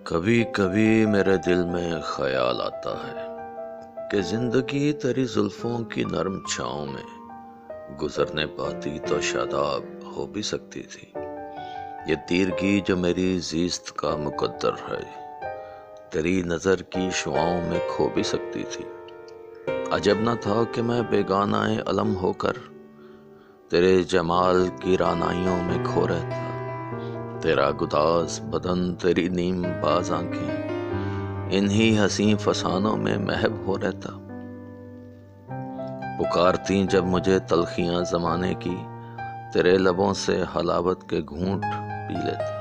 کبھی کبھی میرے دل میں خیال آتا ہے کہ زندگی تیری زلفوں کی نرم چھاؤں میں گزرنے پاتی تو شاداب ہو بھی سکتی تھی۔ یہ تیرگی جو میری زیست کا مقدر ہے تیری نظر کی شعاؤں میں کھو بھی سکتی تھی۔ عجب نہ تھا کہ میں بیگانہ علم ہو کر تیرے جمال کی رعنائیوں میں کھو رہتا، تیرا گداز بدن، تیری نیم باز آنکھیں انہی حسین فسانوں میں محو ہو رہتا۔ پکارتی جب مجھے تلخیاں زمانے کی، تیرے لبوں سے حلاوت کے گھونٹ پی لیتا۔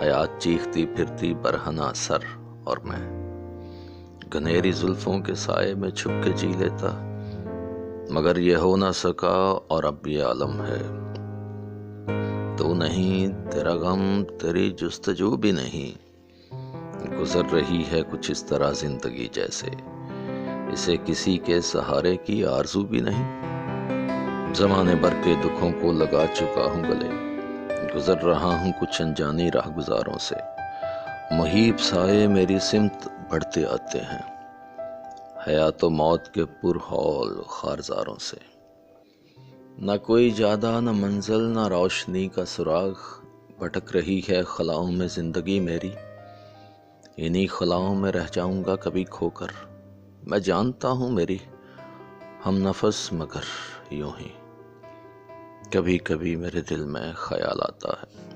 حیات چیختی پھرتی برہنہ سر اور میں گھنیری زلفوں کے سائے میں چھپ کے جی لیتا، مگر یہ ہو نہ سکا اور اب یہ عالم ہے۔ تو نہیں، تیرا غم، تیری جستجو بھی نہیں، گزر رہی ہے کچھ اس طرح زندگی جیسے اسے کسی کے سہارے کی آرزو بھی نہیں۔ زمانے بھر کے دکھوں کو لگا چکا ہوں گلے، گزر رہا ہوں کچھ انجانی راہ گزاروں سے، محیب سائے میری سمت بڑھتے آتے ہیں حیات و موت کے پرہول خارزاروں سے۔ نہ کوئی جادہ، نہ منزل، نہ روشنی کا سراغ، بھٹک رہی ہے خلاؤں میں زندگی میری، انہی خلاؤں میں رہ جاؤں گا کبھی کھو کر۔ میں جانتا ہوں میری ہم نفس، مگر یوں ہی کبھی کبھی میرے دل میں خیال آتا ہے۔